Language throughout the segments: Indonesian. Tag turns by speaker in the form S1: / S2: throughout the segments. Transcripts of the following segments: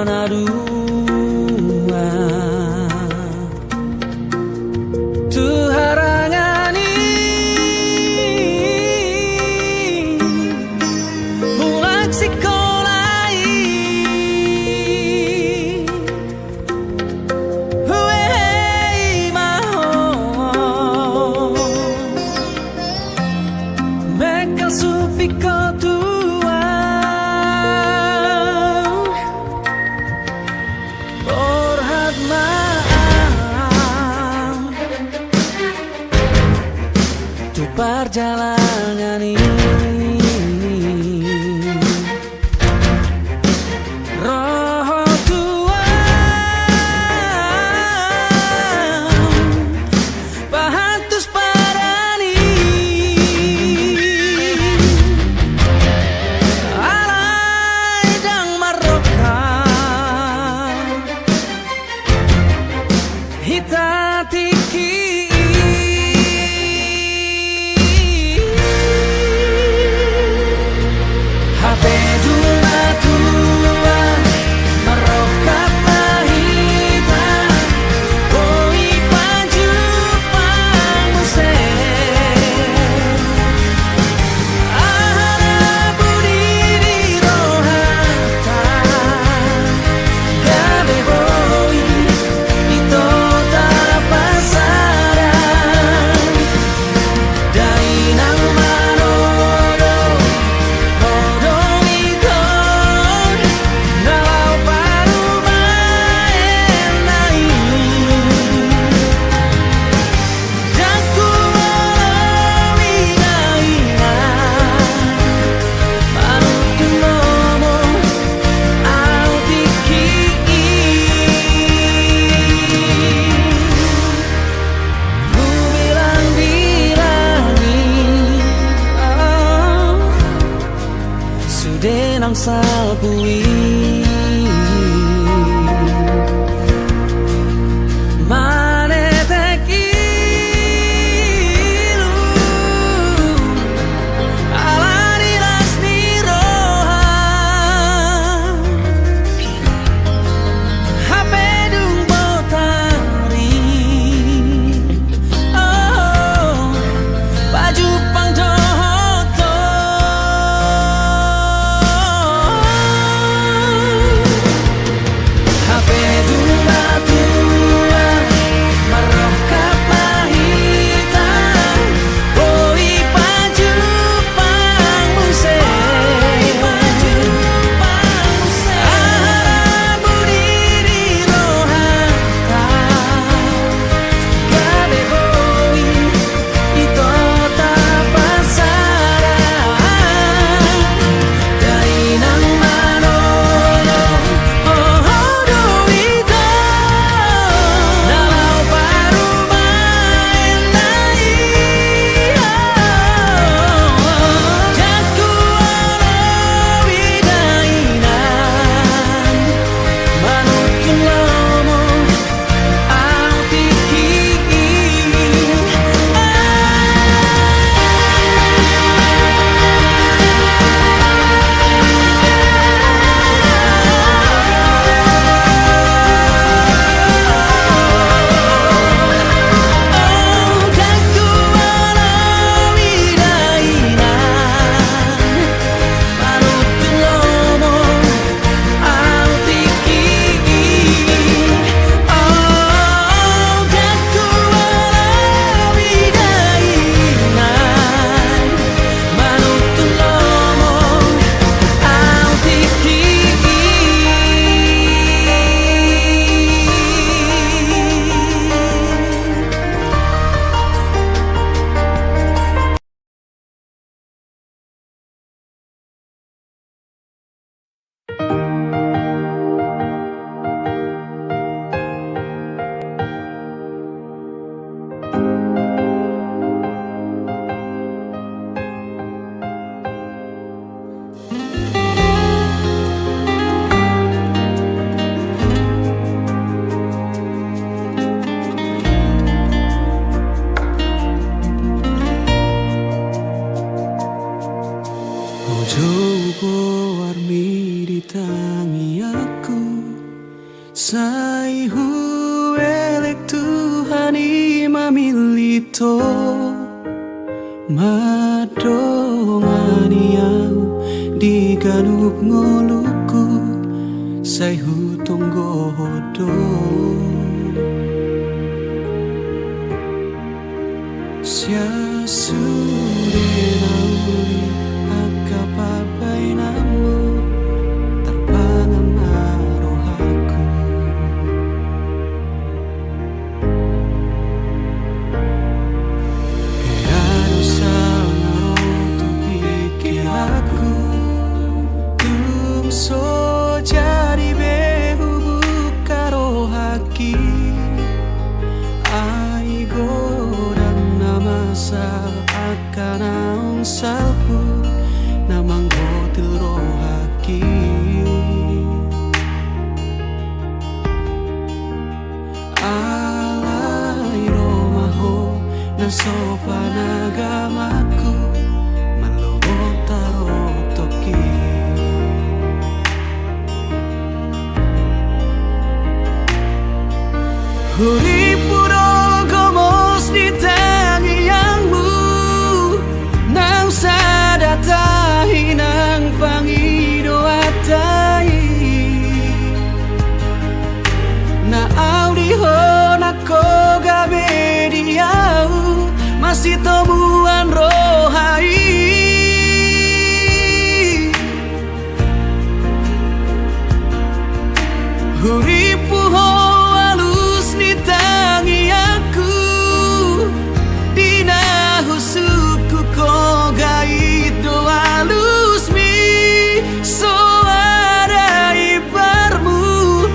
S1: mana dua tu harangani mulak sekolai huei maho mekal supiko tua borhat maam tu perjalanan ini roh tua pahatus parani alai dang maroka hitatiki Hape dula tua maroka pahita koi paju panguse ahara budiri rohata gabe boi ito tapasaran dainang manodo hodong ikon nalau paru maen nai jaku winaina manutu nomo autiki ku bilang-bilangi sudenang salpui manetekilu alanilas niroha hapedung botari oh baju pang johoto hape dula tua maroka pahita koi paju panguse ahara budiri rohata gabe boi ito tapasaran dainang manodo hodo ito nalau paru maen nai jaku widainan manutun lomo autiki jaku widainan manutun lomo autiki jaku widainan manutun lomo autiki Ojo warmi ditangi aku
S2: Sai huelek Tuhani mamilito madongani au di ganup ngoluku sai hutunggo hodo sia sude nauli akapapai namu terpangan marohaku Eano sangaro tu pikir aku tungso jadi behu buka rohaki aigo sa akan naung salpu namang gotil rohaki alai romaho na sopan agamaku malobot tarok toki huri puro gomos di sadatahi nang pangido atai na audiho na koga bediau masih temuan rohai huripuho alus ni tangi aku dina husuku koga itu halus mi so ada ibarmu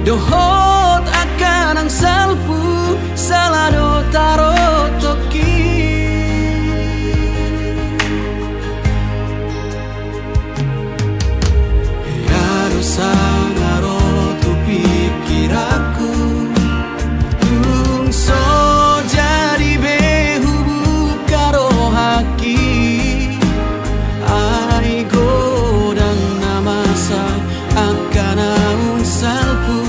S2: dohot akan ang salpu salado taro toki harus sangaro tu pikir aku tungso jadi behu buka rohaki akan naung salpu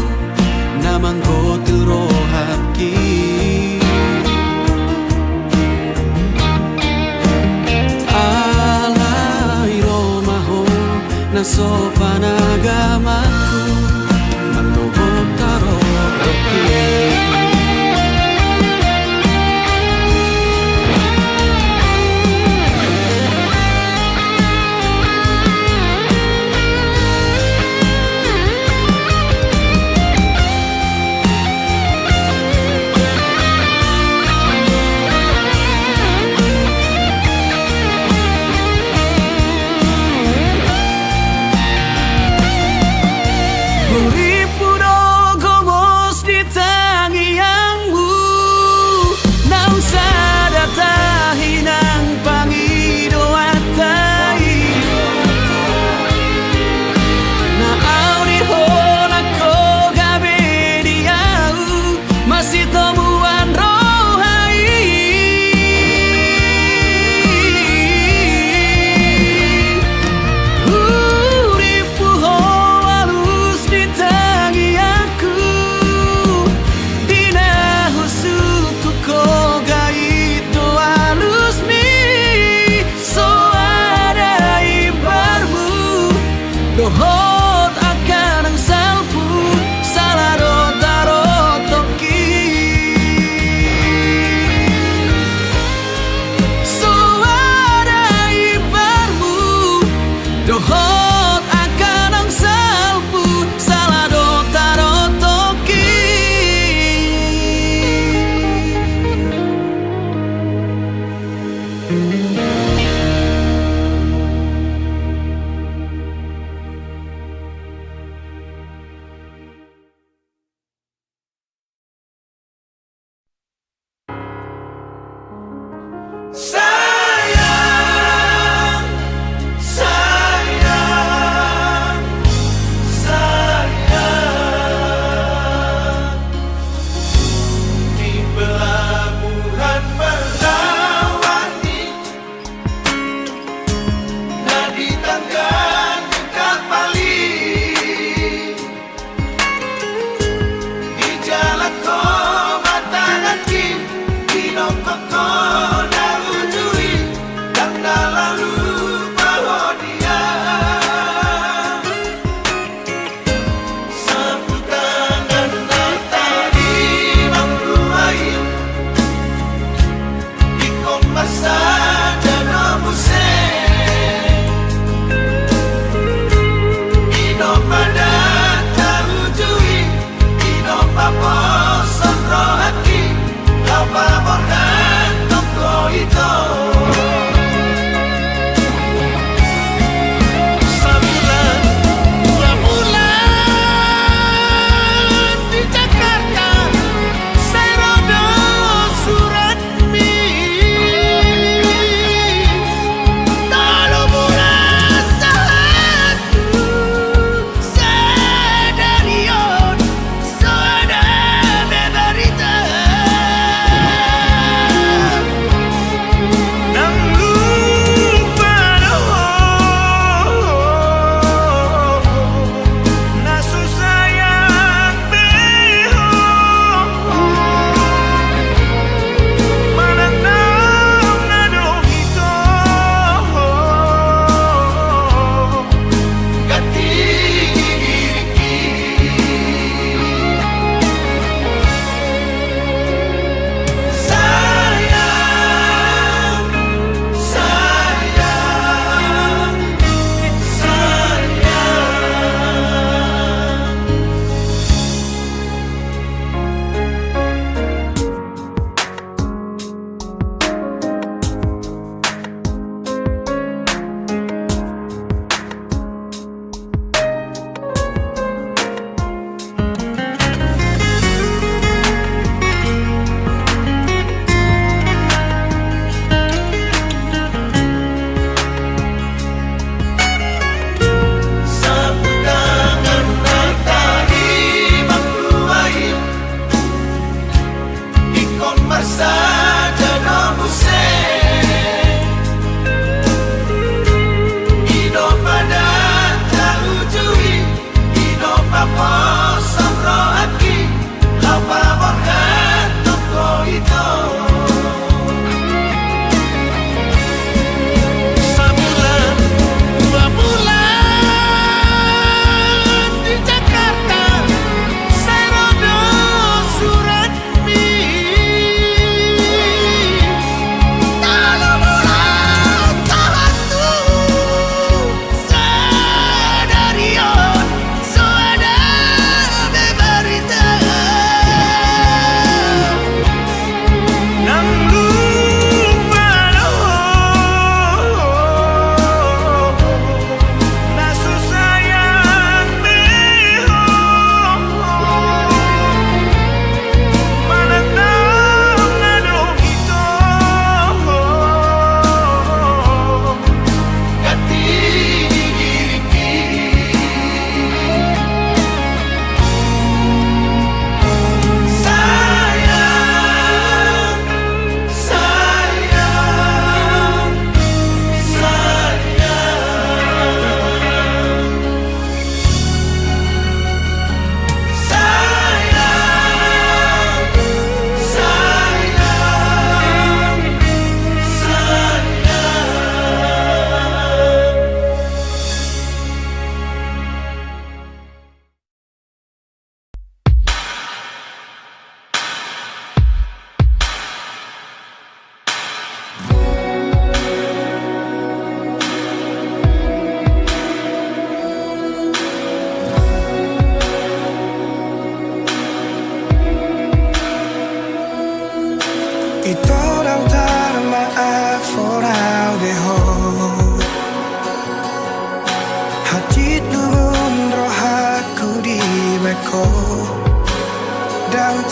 S2: namang gotil rohaki alai romaho na sopan agamaku malobot taro toki dohot akan ang salpu salado taro toki so ada ibarmu dohot akan ang salpu salado taro toki
S3: Sayang, sayang, sayang di pelabuhan Mertawati nadi tangga dekat Bali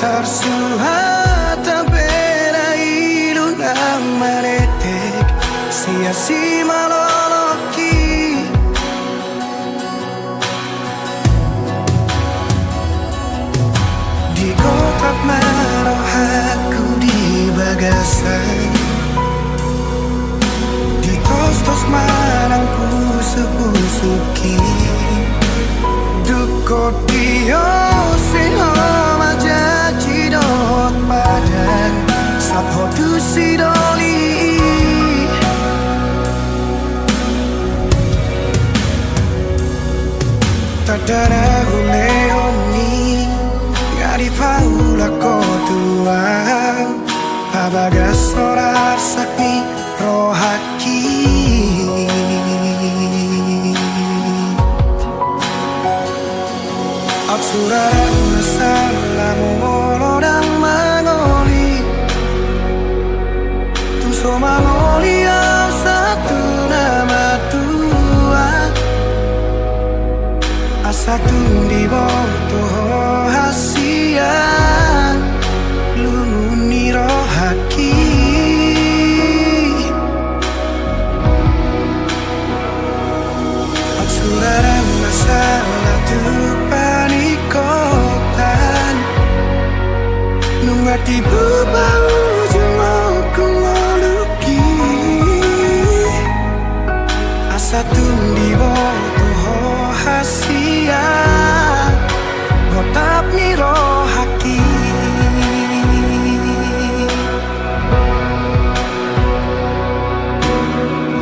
S2: tersuhata bela ilunang maletek sia-si maloloki di kotak maroh aku di bagasan di tos-tos marang pusuk-pusuki dukot dio sehoma jaji dot padang sapho tu sidoli tadara huleoni ngari paula kotua abagas sorar sakni rohaki Absurang masalah molodang mangoli Tuso mangoli yang satu nama tua Asatu di bawah hasia Lumuni rohaki Absurang masalah tuh panikotan Nungati bubau jumoku ngoluki Asa tundi boto hasia Gotap ni rohaki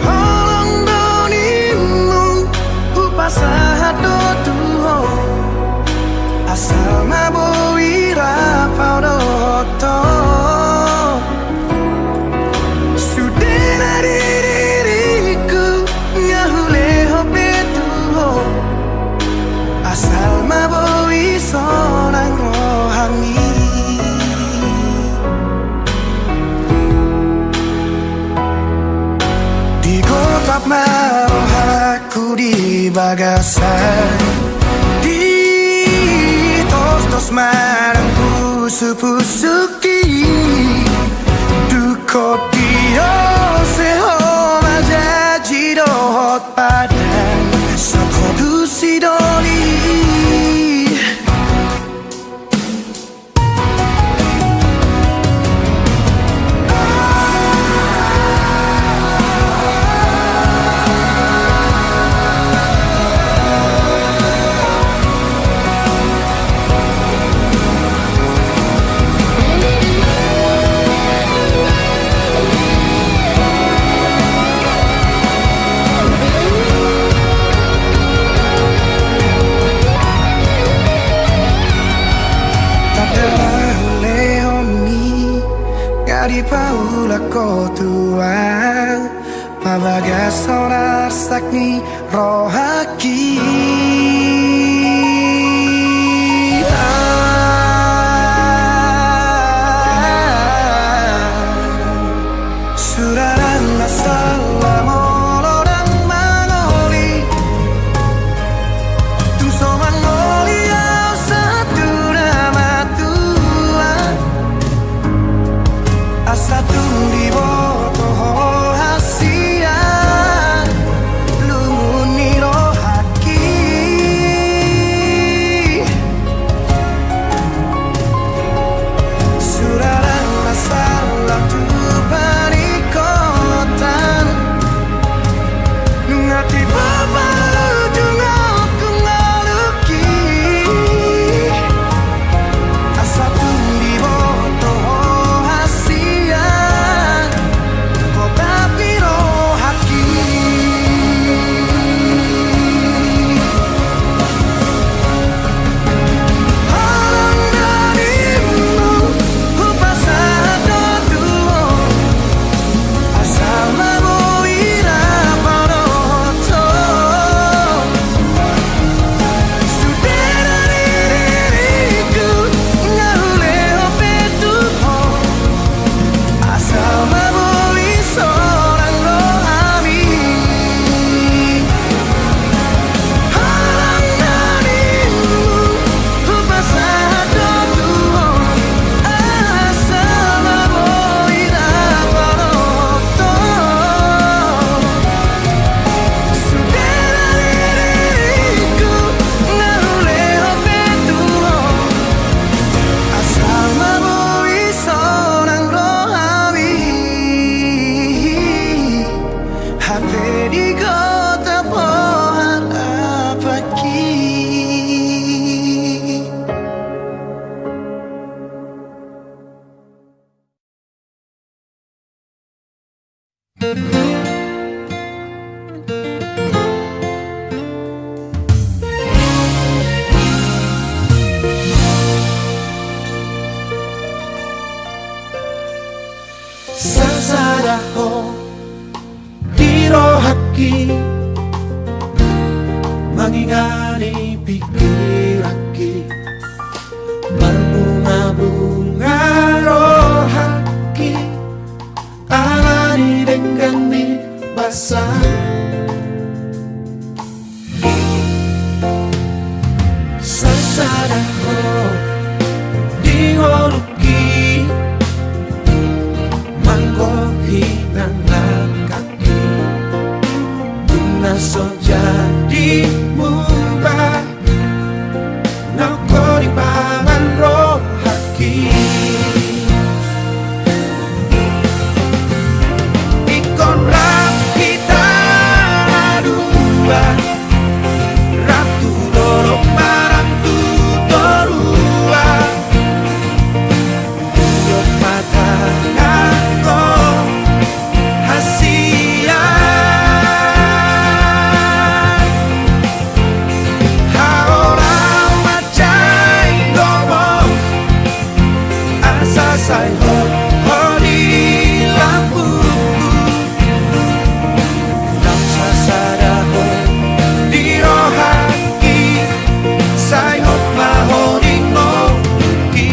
S2: Holong donimu Upasahat do tuho Asal mabui rapau doto Sudena diriku Ngahule hope tuho Asal mabui sonang rohani Di kotak maroh aku di bagasan Tos marang pusu-pusuki Dukot dio sehoma jaji dohot padang Sakho du sidoli Di paula kotua Mabagas sonar sakni rohaki Suraran masalah molodang mangoli Tuso mangoli yang satu nama tua Asatu di botoh hasia Lumuni rohaki
S3: sasaraho dirohaki mangingani pikiraki berbunga-bunga rohaki alani denggani basah sasaraho dioluki manggo hinang kaki tuna so jadi mubah noko di pangan rohaki ikon rap kita dua ratu dorok marang tutorua tuyok mata ngako hasian haora macai gomo asa sai hori lampu nam sasaraho dirohaki sai hot mahori ngoki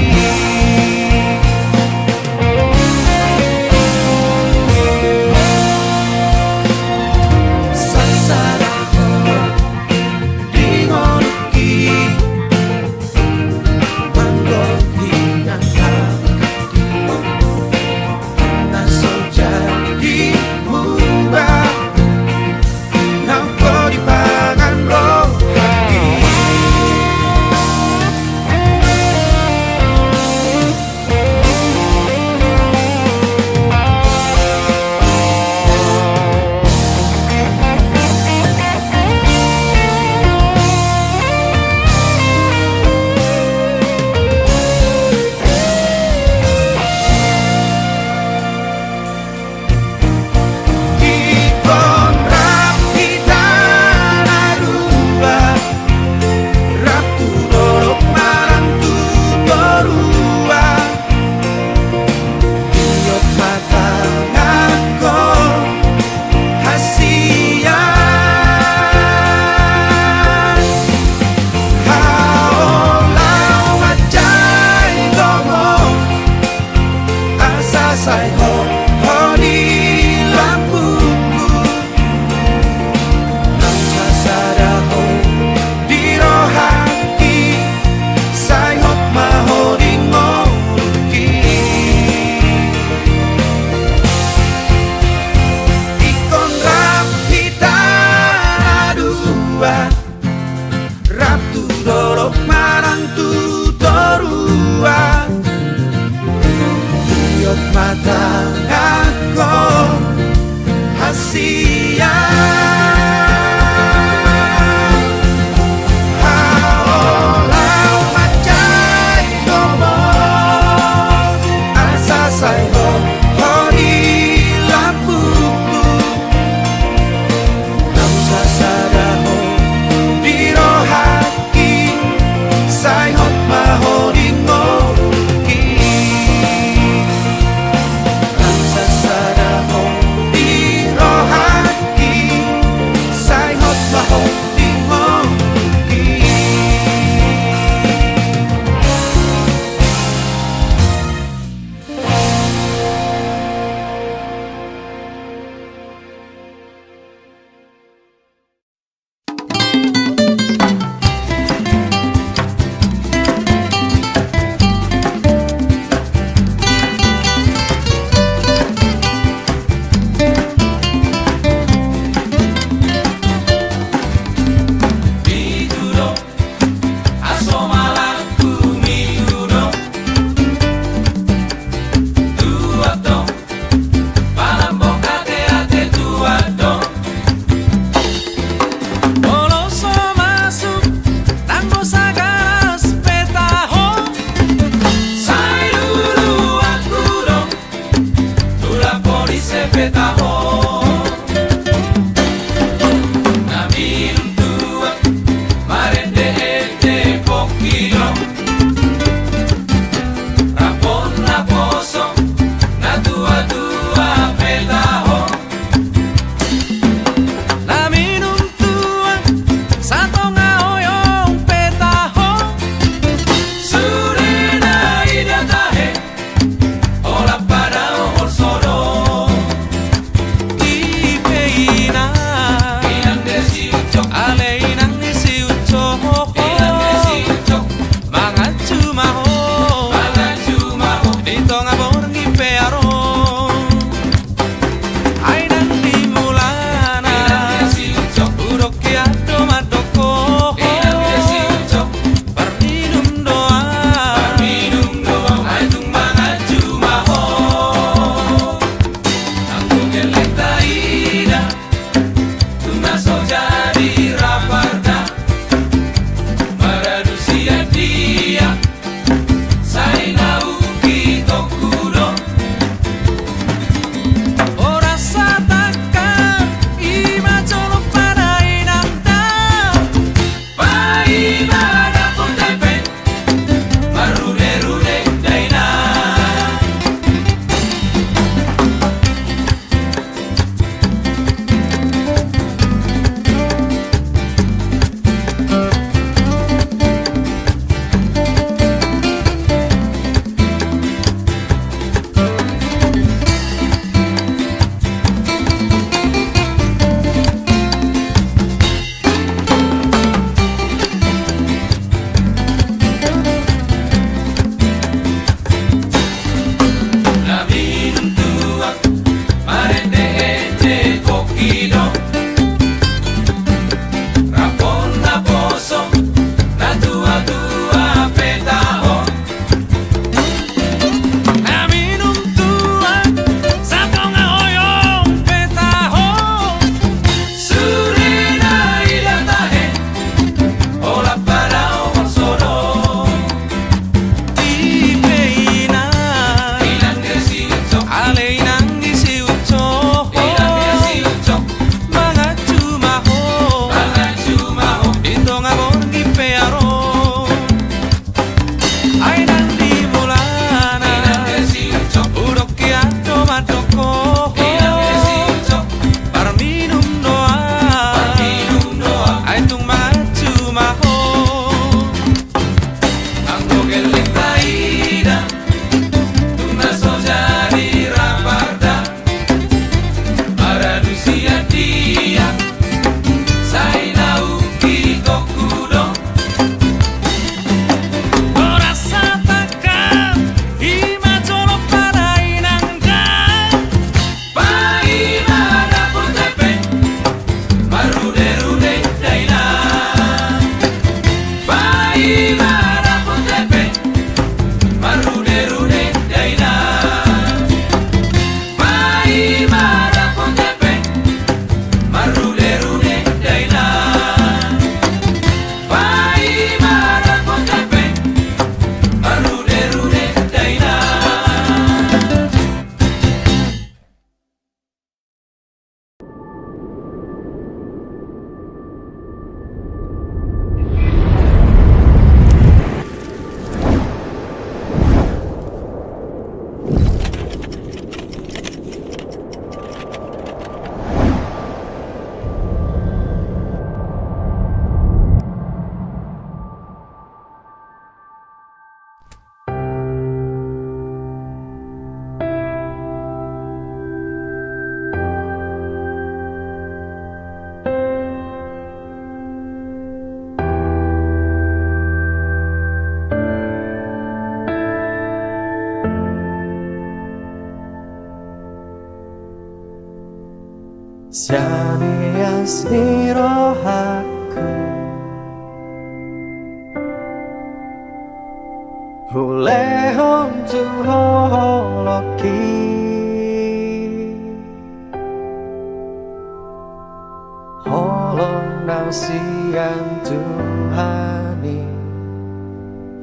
S3: sasaraho dingoluki manggo hinang kaki naso jadi mubah nangko di pangan rohaki ikon rap kita narua ratu dorok marang tutorua tuyok mata ngako hasian haolau macai gomo asa sai hori lampuku nam sasaraho dirohaki sai hot mahori ngoki ikon rap kita dua ratu dorok marang tutorua tuyok mata ngako hasian haolau macai gomo asa sai hori lampuku nam sasaraho dirohaki sai hot mahori ngoki nam sasaraho dirohaki
S2: Jani asni rohaku Ule hon tu holoki Holong nausian Tuhani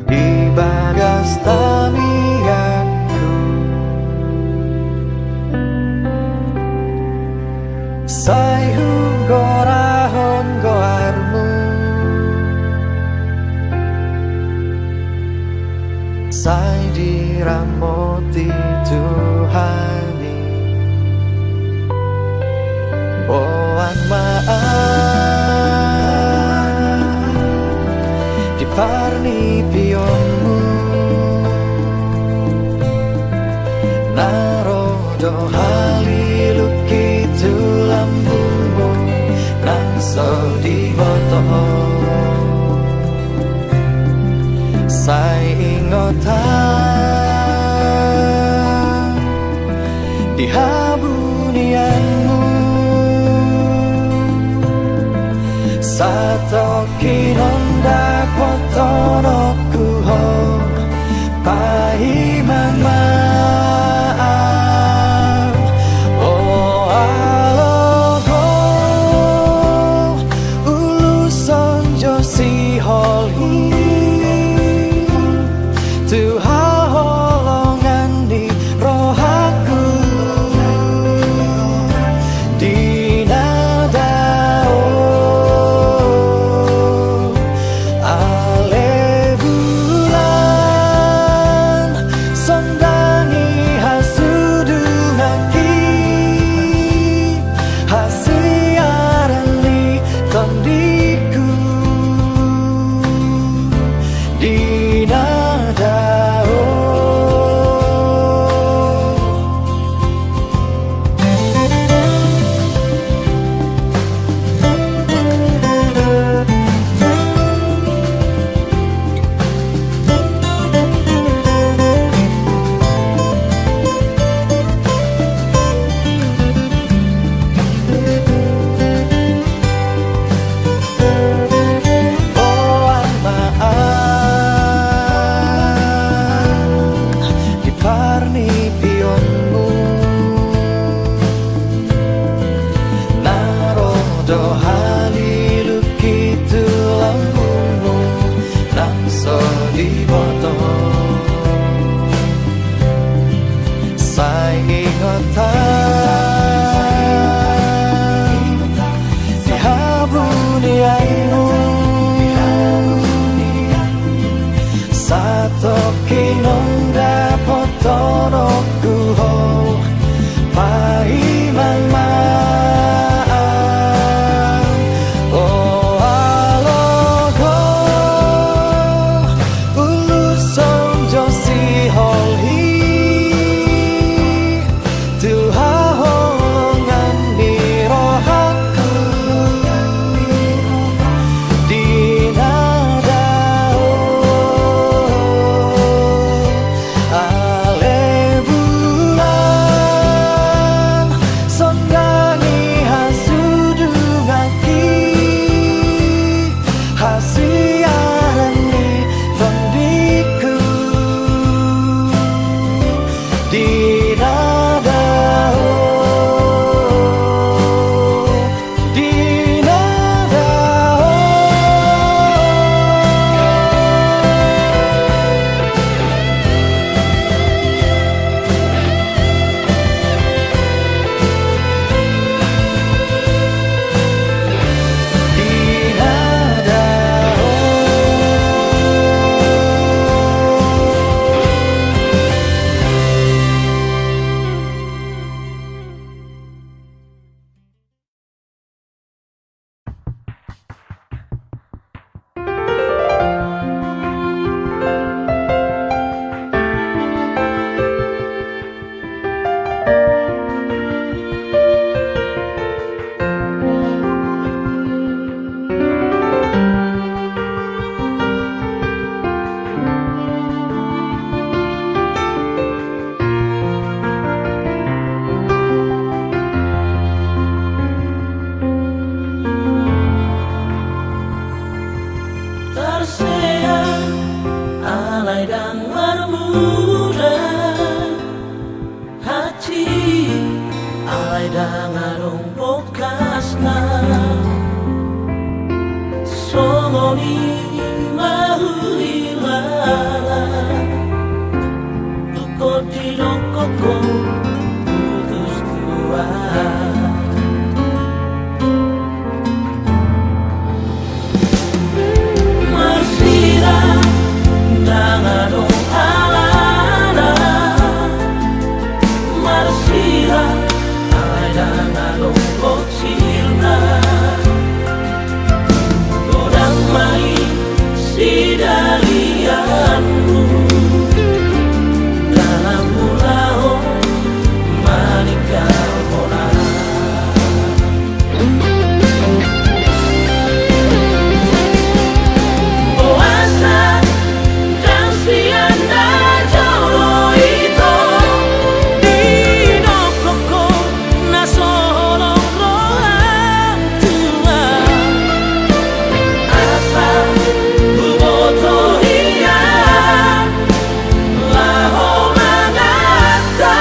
S2: Di bagas tamianku Sai hugorahon goarmu Sai diramoti Tuhani Boan maaf Diparni pionmu Narodo haliluki tulambumu Nangso di botoh Sai ingotan Di habunianmu Satoki nonda potonoku ho Pahiman maaf Oh alogo Ulu sonjo si holhi Tuhan holongan di rohaku Di nadao Ale bulan Sondangi hasudungaki Hasiaran li tondiku Di nadao Boan maaf Diparni pionmu Narodo haliluki tulambumu Nangso di botoh Sai ingotan Di habunianmu Satoki nonda potonoku ho Pahiman maaf Oh alogo Ulu sonjo si holhi Tuhan holongan di rohaku Di nadao
S1: aku putus tua. Marsira dengan alana, marsira alai dengan bocilna. Godang mai si dalianmu dalam mulaho manikah hona. Boasa dan sianda jolo itu di dokoko nasolong rohang tua. Asal buboto hiya laho mangata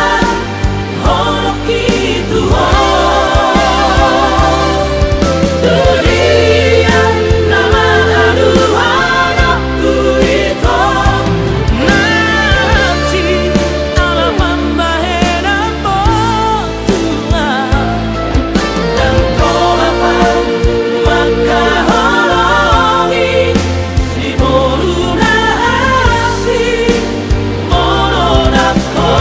S1: holok itu ho. Dunia nama aduhana ku itu nanti alam membahena botua. Dan kolapang maka holongi si boruna asi monodako.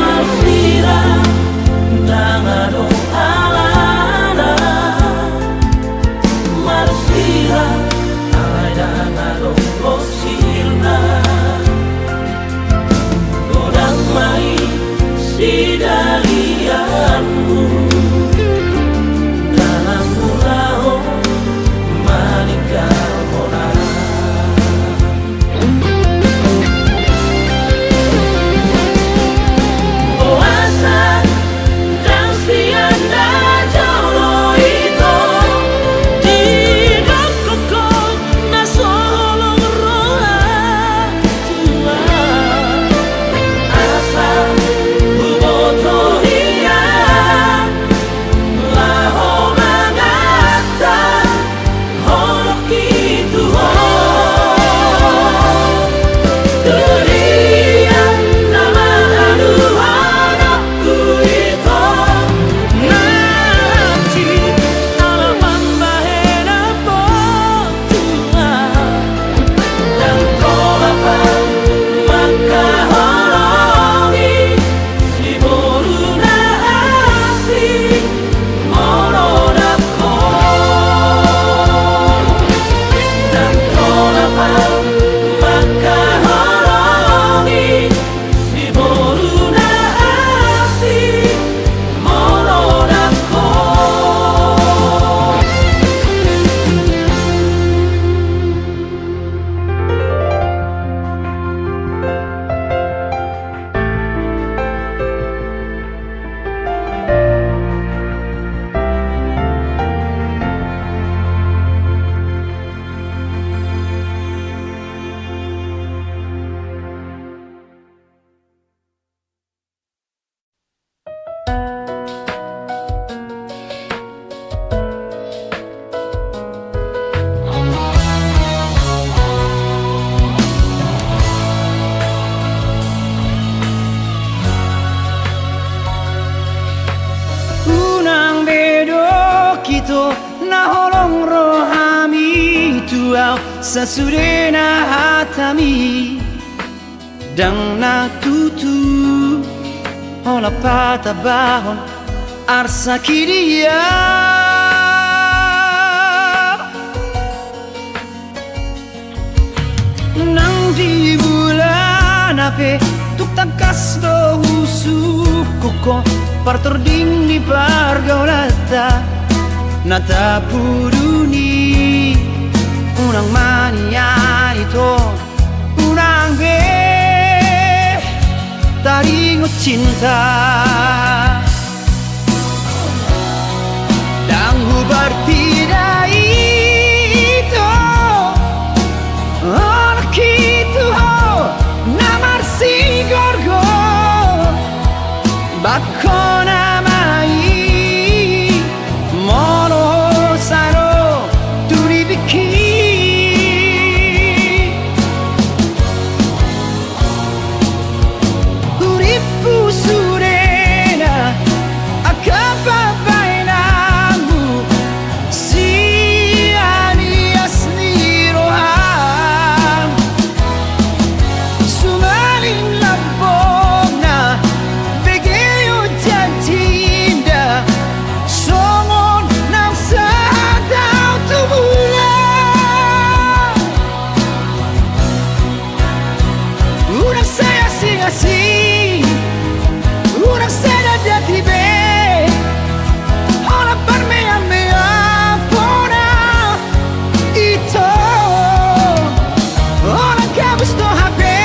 S1: Marsira dengan alana, marsira alai dengan bocilna. Godang mai si dalianmu dalam mulaho manikah hona. Boasa dan sianda jolo itu di dokoko nasolong rohang tua. Asal buboto hiya laho mangata holok itu ho. Dunia nama aduhana ku itu nanti alam membahena botua. Dan kolapang maka holongi si boruna asi monodako. Dan kolapang maka holongi si boruna asi monodako.
S2: Unang bedo kito na holong rohami tuaw sa surena hatami dang natutu hola patabahon arsa kiria nang di bulan ape tuk tangkas do usuk koko partording ni pargaulata nata puruni unang mania ito unang be ingat cinta dan bertidak itu anak itu namar si gorgo bako namai mono saro turibiki surena akapa bainamu si alias nirohan sumalin labona begeyo jantinda somon nang sadau tubulan urang saya singasih una sera da tibe Ola per me a me apona ito Ola kabus to hape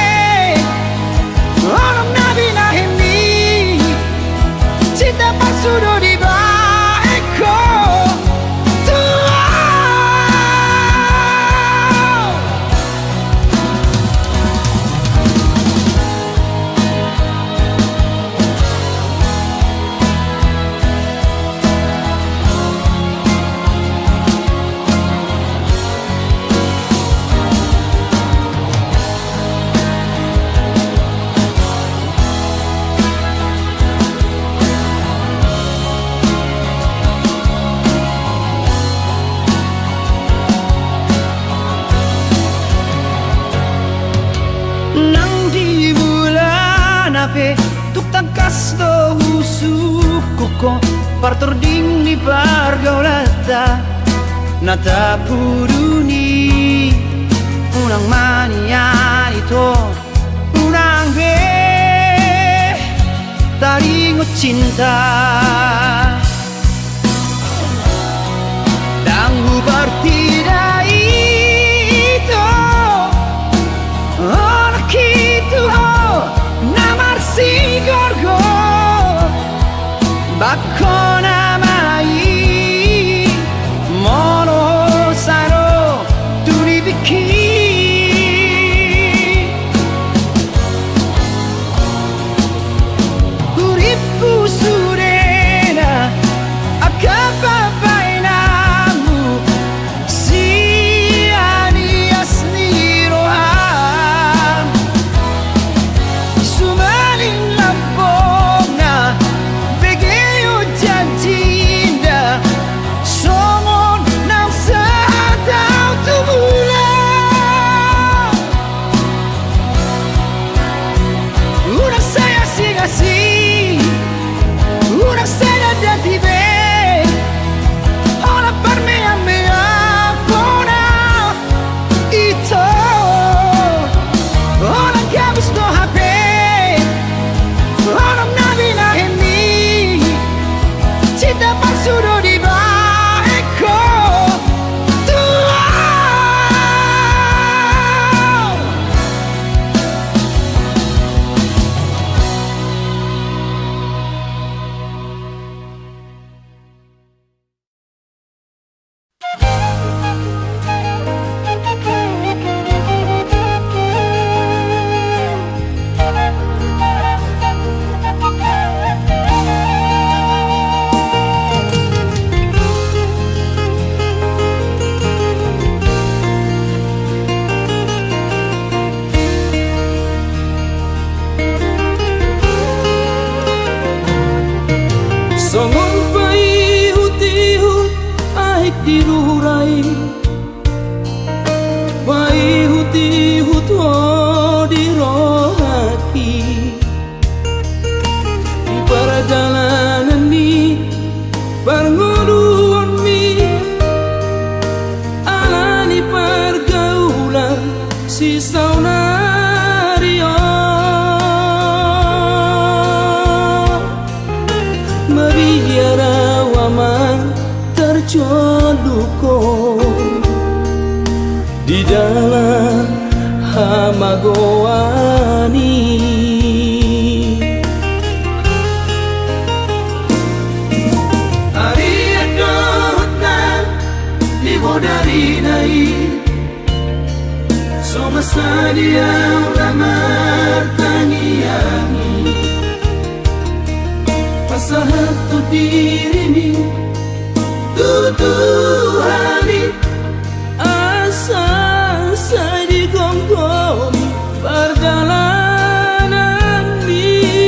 S2: Ola nabi na himi Cita pasuro di ba eko nang di bulan ape tuk tangkas do usuk koko partor ding di pargaulata nata puruni unang manian itu unang be taringot cinta dan bertidak itu anak itu namar si gorgo bako namai mono saro turibiki uripu surena akapa bainamu si alias nirohan sumalin labona begeyo jantinda somon nang sadau tubulan una saya singasih una saya da tibe Ola per me a me apona ito Ola kabus to hape Ola nabi na hemi Cita pasuro di ba eko
S1: Songon pai hutihut aik dirurai Pai hutihut ho dirohaki Di perjalanan ni Parngoduan mi Alani pergaulan Si saunario Mabiara waman tercoluko Di dalam hamagoani masa dia lamar tangiangi masa hatu dirimu tutuhani asa saya digonggomi perjalanan ini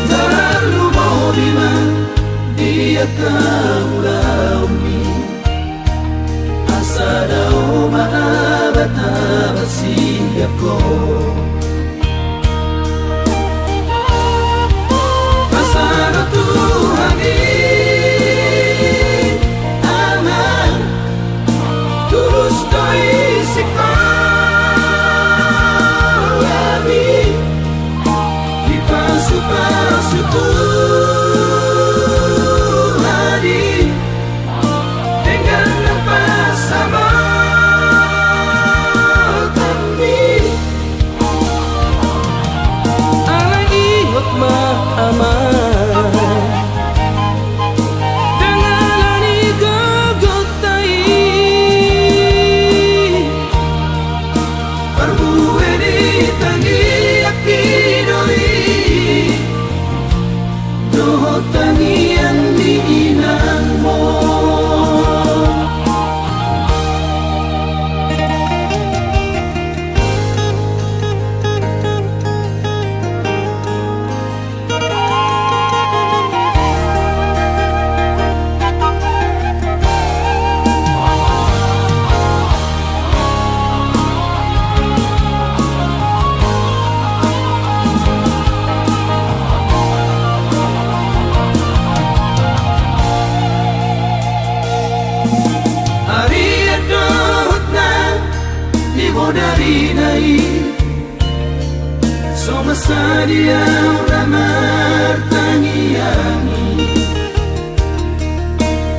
S1: terlalu mau dimana dia kaulaumi asa dao maabata siapko pasado Tuhan aman tulus doi sekalami di pasu-pasu Tuhani dengan nafas sabar kami ala ingat ma aman tangian di inangmu dari nai so masa dia ramar tangiangi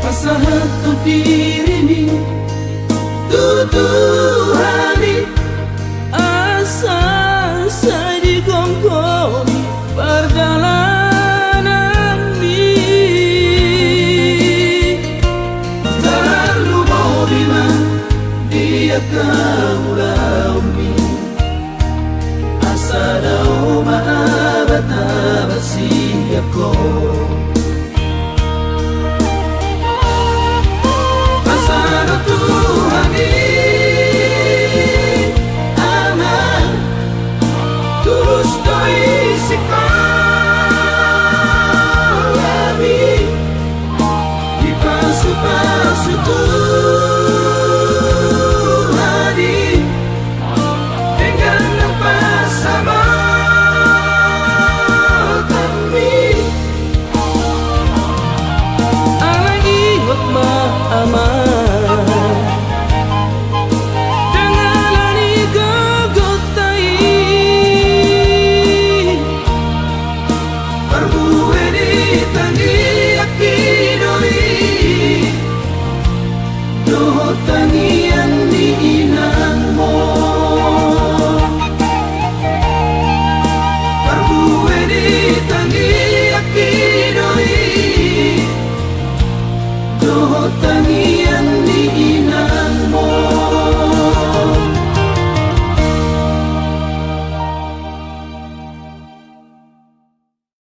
S1: masa hatu dirimu tutuhani asa saya digonggomi perjalanan ini terlalu mau dimana dia kaula